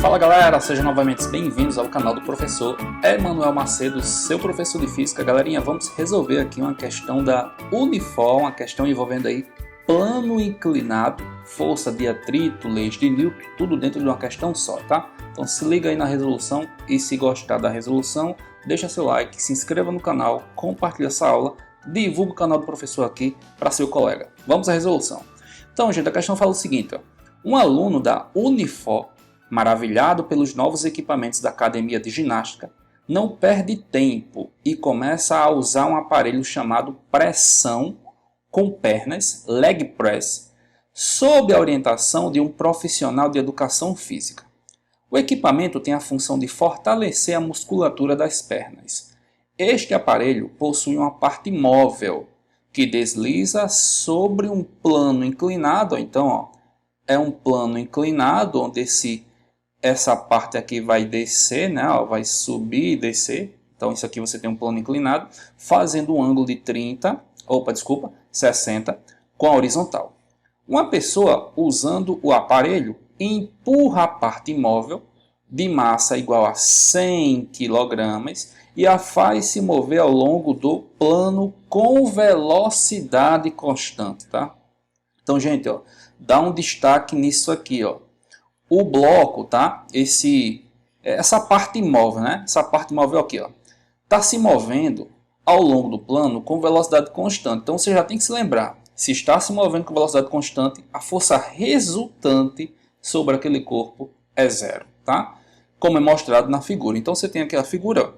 Fala galera, sejam novamente bem-vindos ao canal do professor Emanuel Macedo, seu professor de física. Galerinha, vamos resolver aqui uma questão da Unifor, uma questão envolvendo aí plano inclinado, força de atrito, leis de Newton, tudo dentro de uma questão só, tá? Então se liga aí na resolução e se gostar da resolução, deixa seu like, se inscreva no canal, compartilha essa aula, divulga o canal do professor aqui para seu colega. Vamos à resolução. Então, gente, a questão fala o seguinte, ó. Um aluno da Unifor, maravilhado pelos novos equipamentos da academia de ginástica, não perde tempo e começa a usar um aparelho chamado pressão com pernas, leg press, sob a orientação de um profissional de educação física. O equipamento tem a função de fortalecer a musculatura das pernas. Este aparelho possui uma parte móvel que desliza sobre um plano inclinado. Então, ó, é um plano inclinado onde essa parte aqui vai descer, né? Ó, vai subir e descer. Então, isso aqui você tem um plano inclinado, fazendo um ângulo de 60 com a horizontal. Uma pessoa usando o aparelho empurra a parte móvel de massa igual a 100 kg e a faz se mover ao longo do plano com velocidade constante, tá? Então, gente, ó, dá um destaque nisso aqui, ó. O bloco, tá? Essa parte móvel, né? Essa parte móvel aqui, ó, tá se movendo ao longo do plano com velocidade constante. Então você já tem que se lembrar, se está se movendo com velocidade constante, a força resultante sobre aquele corpo é zero, tá? Como é mostrado na figura. Então você tem aqui a figura,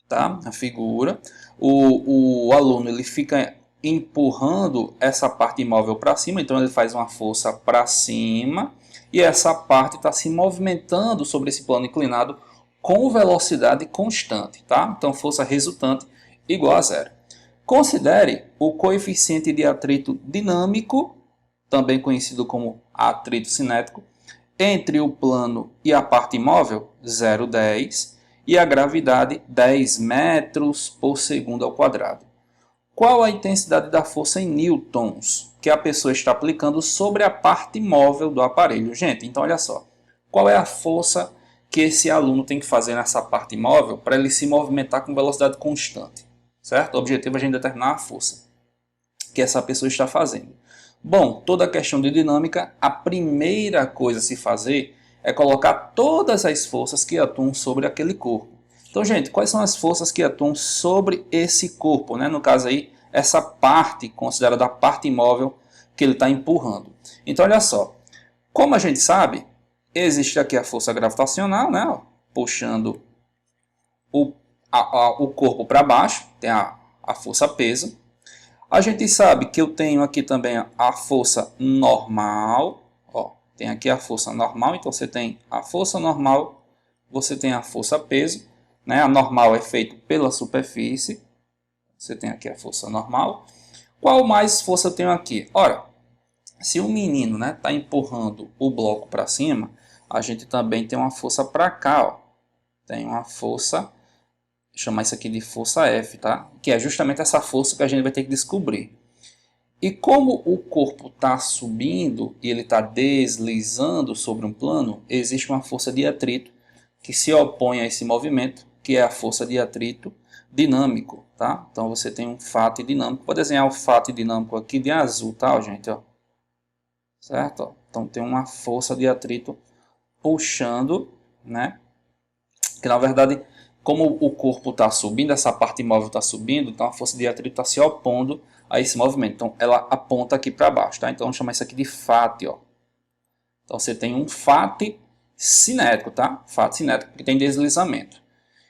tá? A figura, o aluno ele fica empurrando essa parte imóvel para cima, então ele faz uma força para cima e essa parte está se movimentando sobre esse plano inclinado com velocidade constante, tá? Então força resultante igual a zero. Considere o coeficiente de atrito dinâmico, também conhecido como atrito cinético, entre o plano e a parte imóvel, 0,10, e a gravidade, 10 metros por segundo ao quadrado. Qual a intensidade da força em newtons que a pessoa está aplicando sobre a parte móvel do aparelho? Gente, então olha só. Qual é a força que esse aluno tem que fazer nessa parte móvel para ele se movimentar com velocidade constante? Certo? O objetivo é a gente determinar a força que essa pessoa está fazendo. Bom, toda a questão de dinâmica, a primeira coisa a se fazer é colocar todas as forças que atuam sobre aquele corpo. Então, gente, quais são as forças que atuam sobre esse corpo, né? No caso aí, essa parte considerada a parte imóvel que ele está empurrando. Então, olha só. Como a gente sabe, existe aqui a força gravitacional, né? Puxando o corpo para baixo, tem a força peso. A gente sabe que eu tenho aqui também a força normal. Ó, tem aqui a força normal, então você tem a força normal, você tem a força peso. Né? A normal é feita pela superfície. Você tem aqui a força normal. Qual mais força eu tenho aqui? Ora, se o menino está empurrando o bloco para cima, a gente também tem uma força para cá. Ó. Tem uma força, vou chamar isso aqui de força F, tá? Que é justamente essa força que a gente vai ter que descobrir. E como o corpo está subindo e ele está deslizando sobre um plano, existe uma força de atrito que se opõe a esse movimento, que é a força de atrito dinâmico, tá? Então você tem um fato dinâmico. Vou desenhar o fato dinâmico aqui de azul, tá, gente? Ó. Certo? Ó. Então tem uma força de atrito puxando, né? Que na verdade, como o corpo está subindo, essa parte móvel está subindo, então a força de atrito está se opondo a esse movimento. Então ela aponta aqui para baixo, tá? Então vamos chamar isso aqui de fato, ó. Então você tem um fato cinético, tá? Fato cinético que tem deslizamento.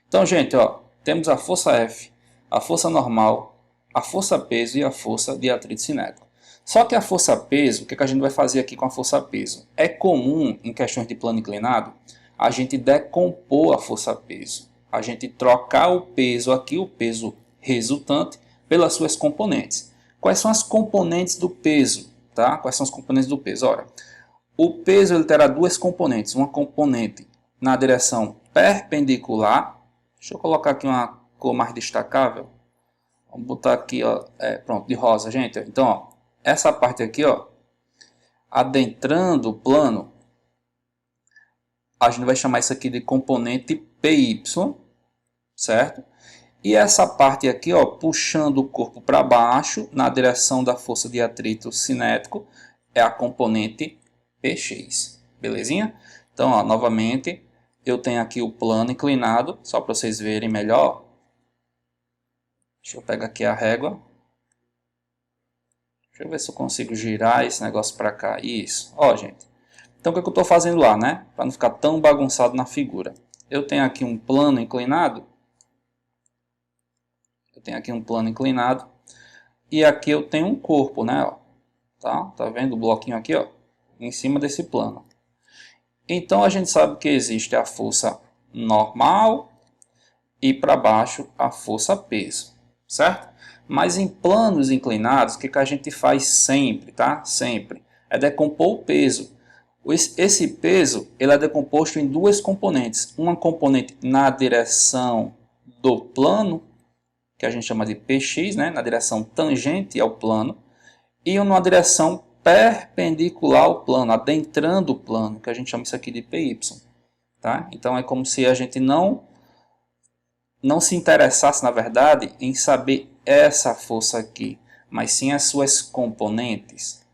Então, gente, ó, temos a força F, a força normal, a força peso e a força de atrito cinético. Só que a força peso, o que a gente vai fazer aqui com a força peso? É comum, em questões de plano inclinado, a gente decompor a força peso. A gente trocar o peso aqui, o peso resultante, pelas suas componentes. Quais são as componentes do peso? Tá? Quais são as componentes do peso? Ora, o peso ele terá duas componentes. Uma componente na direção perpendicular. Deixa eu colocar aqui uma cor mais destacável. Vamos botar aqui, ó, pronto, de rosa, gente. Então, ó, essa parte aqui, ó, adentrando o plano, a gente vai chamar isso aqui de componente PY, certo? E essa parte aqui, ó, puxando o corpo para baixo, na direção da força de atrito cinético, é a componente PX. Belezinha? Então, ó, novamente, eu tenho aqui o plano inclinado, só para vocês verem melhor. Deixa eu pegar aqui a régua. Deixa eu ver se eu consigo girar esse negócio para cá. Isso. Ó, gente. Então, o que eu estou fazendo lá, né? Para não ficar tão bagunçado na figura. Eu tenho aqui um plano inclinado. E aqui eu tenho um corpo, né? Ó. Tá vendo o bloquinho aqui, ó? Em cima desse plano. Então, a gente sabe que existe a força normal e para baixo a força peso, certo? Mas em planos inclinados, o que a gente faz sempre, tá? Sempre. É decompor o peso. Esse peso ele é decomposto em duas componentes. Uma componente na direção do plano, que a gente chama de PX, né? Na direção tangente ao plano. E uma direção perpendicular ao plano, adentrando o plano, que a gente chama isso aqui de PY. Tá? Então é como se a gente não se interessasse, na verdade, em saber essa força aqui, mas sim as suas componentes.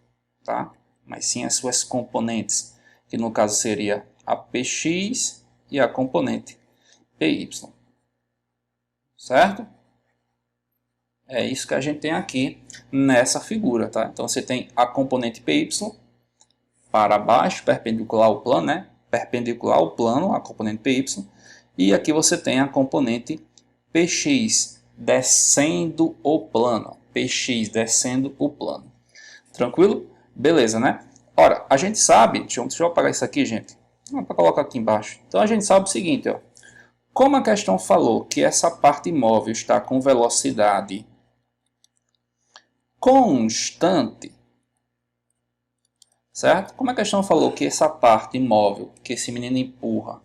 Tá? Mas sim as suas componentes, que no caso seria a PX e a componente PY. Certo? É isso que a gente tem aqui nessa figura, tá? Então você tem a componente PY para baixo, perpendicular ao plano, né? Perpendicular ao plano, a componente PY. E aqui você tem a componente PX, descendo o plano. PX, descendo o plano. Tranquilo? Beleza, né? Ora, a gente sabe... Deixa eu apagar isso aqui, gente. Para colocar aqui embaixo. Então a gente sabe o seguinte, ó. Como a questão falou que essa parte móvel está com velocidade constante, certo? Como a questão falou que essa parte móvel, que esse menino empurra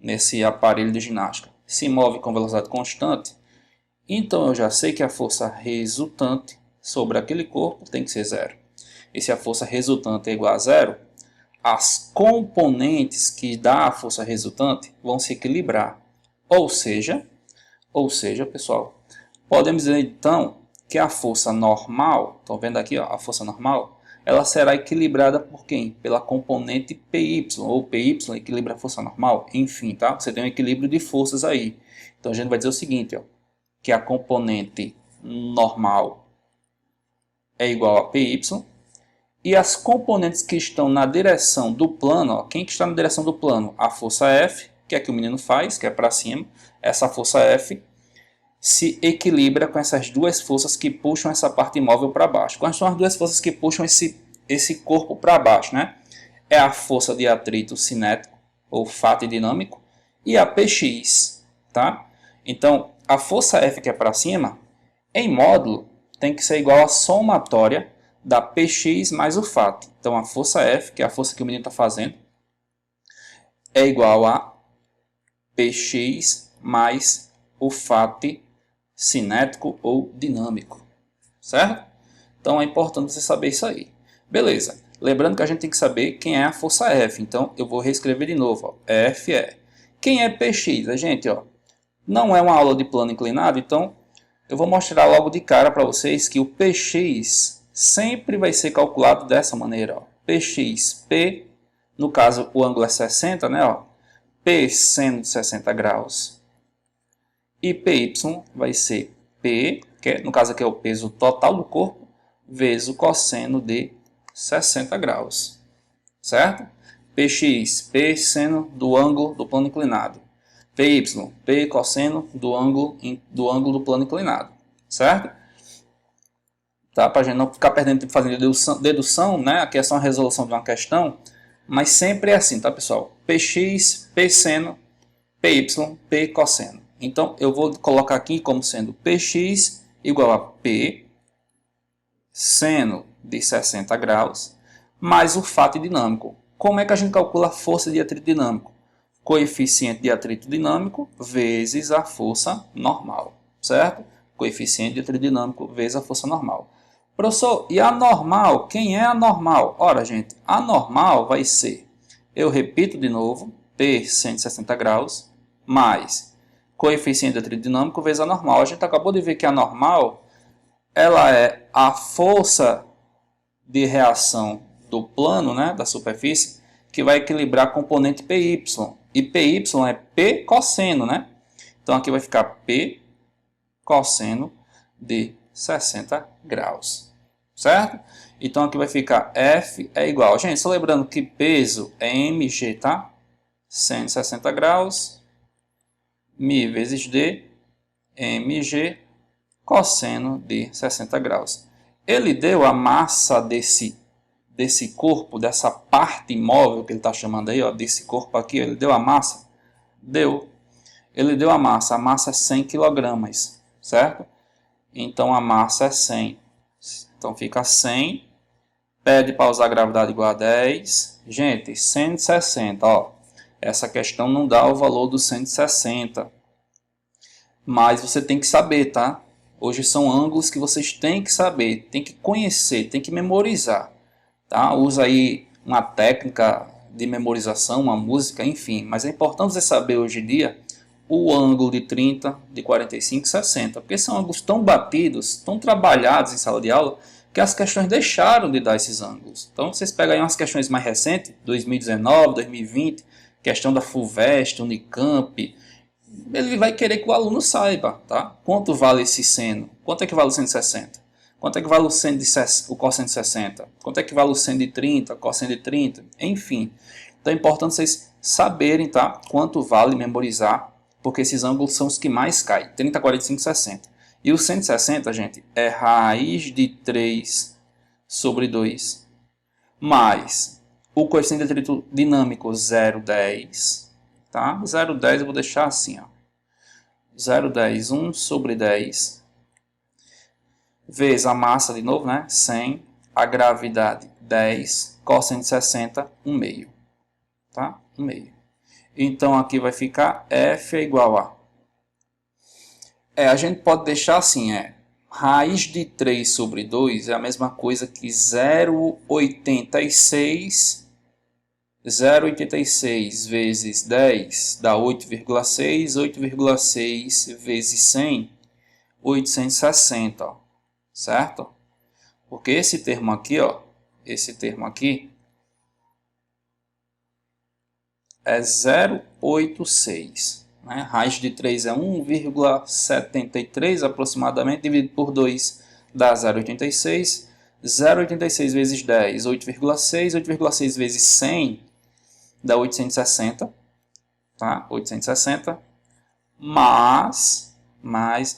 nesse aparelho de ginástica, se move com velocidade constante, então eu já sei que a força resultante sobre aquele corpo tem que ser zero. E se a força resultante é igual a zero, as componentes que dá a força resultante vão se equilibrar. Ou seja, pessoal, podemos dizer então que a força normal, estão vendo aqui, ó, a força normal, ela será equilibrada por quem? Pela componente PY, ou PY equilibra a força normal, enfim, tá? Você tem um equilíbrio de forças aí. Então a gente vai dizer o seguinte, ó, que a componente normal é igual a PY, e as componentes que estão na direção do plano, ó, quem que está na direção do plano? A força F, que é que o menino faz, que é para cima, essa força F se equilibra com essas duas forças que puxam essa parte imóvel para baixo. Quais são as duas forças que puxam esse corpo para baixo, né? É a força de atrito cinético, ou fato dinâmico, e a PX, tá? Então, a força F que é para cima, em módulo, tem que ser igual à somatória da PX mais o fato. Então, a força F, que é a força que o menino está fazendo, é igual a PX mais o fato cinético ou dinâmico, certo? Então é importante você saber isso aí. Beleza. Lembrando que a gente tem que saber quem é a força F. Então eu vou reescrever de novo. Ó. F é. Quem é PX? A gente, ó, não é uma aula de plano inclinado, então eu vou mostrar logo de cara para vocês que o PX sempre vai ser calculado dessa maneira. Ó. PX, P, no caso o ângulo é 60, né? Ó. P seno de 60 graus. E PY vai ser P, que no caso aqui é o peso total do corpo, vezes o cosseno de 60 graus. Certo? PX, P seno do ângulo do plano inclinado. PY, P cosseno do ângulo do plano inclinado. Certo? Tá? Para a gente não ficar perdendo tempo fazendo dedução, né? Aqui é só uma resolução de uma questão, mas sempre é assim, tá, pessoal? PX, P seno, PY, P cosseno. Então, eu vou colocar aqui como sendo Px igual a P, seno de 60 graus, mais o fato dinâmico. Como é que a gente calcula a força de atrito dinâmico? Coeficiente de atrito dinâmico vezes a força normal, certo? Coeficiente de atrito dinâmico vezes a força normal. Professor, e a normal? Quem é a normal? Ora, gente, a normal vai ser, eu repito de novo, P 160 graus, mais coeficiente do atrito dinâmico vezes a normal. A gente acabou de ver que a normal ela é a força de reação do plano, né, da superfície, que vai equilibrar a componente PY. E PY é P cosseno, né? Então aqui vai ficar P cosseno de 60 graus. Certo? Então aqui vai ficar F é igual. Gente, só lembrando que peso é mg, tá? 160 graus, μ vezes d, mg, cosseno de 60 graus. Ele deu a massa desse corpo, dessa parte imóvel que ele está chamando aí, ó, desse corpo aqui, ele deu a massa? Deu. Ele deu a massa é 100 kg, certo? Então a massa é 100. Então fica 100, pede para usar a gravidade igual a 10. Gente, 160, ó. Essa questão não dá o valor do 160. Mas você tem que saber, tá? Hoje são ângulos que vocês têm que saber, tem que conhecer, tem que memorizar. Tá? Usa aí uma técnica de memorização, uma música, enfim. Mas é importante você saber hoje em dia o ângulo de 30, de 45 e 60. Porque são ângulos tão batidos, tão trabalhados em sala de aula, que as questões deixaram de dar esses ângulos. Então vocês pegam aí umas questões mais recentes, 2019, 2020, questão da FUVEST, Unicamp. Ele vai querer que o aluno saiba, tá? Quanto vale esse seno? Quanto é que vale o 160? Quanto é que vale o cosseno de 60? Quanto é que vale o seno de 30, o cosseno de 30? Enfim. Então é importante vocês saberem, tá? Quanto vale memorizar, porque esses ângulos são os que mais caem. 30, 45, 60. E o 160, gente, é raiz de 3 sobre 2, mais o coeficiente de atrito dinâmico 0,10. Tá? 0,10 eu vou deixar assim, ó. 0,10, 1 sobre 10, vezes a massa de novo, né? 100, a gravidade 10, cosseno de 60, 1/2. Tá? 1/2. Então aqui vai ficar F é igual a... a gente pode deixar assim, raiz de 3 sobre 2 é a mesma coisa que 0,86 vezes 10 dá 8,6, 8,6 vezes 100, 860, ó, certo? Porque esse termo aqui, ó, é 0,86. Né? Raiz de 3 é 1,73 aproximadamente, dividido por 2 dá 0,86. 0,86 vezes 10, 8,6. 8,6 vezes 100 dá 860. Tá? 860. Mais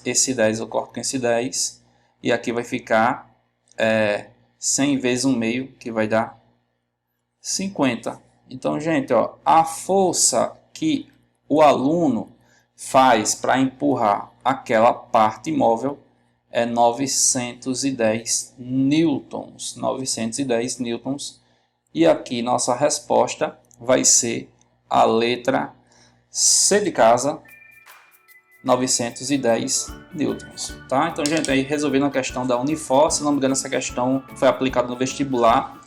esse 10 eu corto com esse 10. E aqui vai ficar 100 vezes 1/2, que vai dar 50. Então, gente, ó, a força que o aluno faz para empurrar aquela parte imóvel é 910 newtons. 910 newtons. E aqui nossa resposta vai ser a letra C de casa, 910 newtons. Tá? Então, gente, aí resolvendo a questão da Unifor, se não me engano, essa questão foi aplicada no vestibular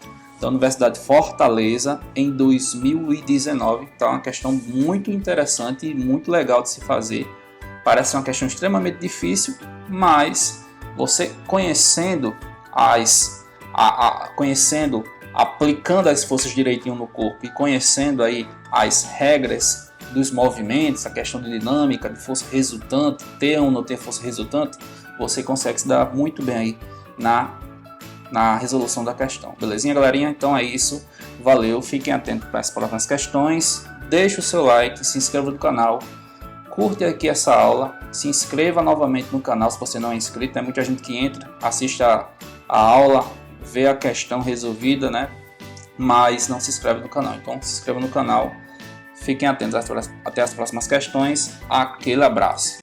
da Universidade de Fortaleza em 2019. Então, é uma questão muito interessante e muito legal de se fazer. Parece uma questão extremamente difícil, mas você conhecendo aplicando as forças direitinho no corpo e conhecendo aí as regras dos movimentos, a questão de dinâmica, de força resultante, ter ou não ter força resultante, você consegue se dar muito bem aí na resolução da questão. Belezinha, galerinha? Então é isso. Valeu, fiquem atentos para as próximas questões. Deixe o seu like, se inscreva no canal, curte aqui essa aula, se inscreva novamente no canal se você não é inscrito. Tem muita gente que entra, assiste a aula, vê a questão resolvida, né? Mas não se inscreve no canal. Então se inscreva no canal. Fiquem atentos até as próximas questões. Aquele abraço.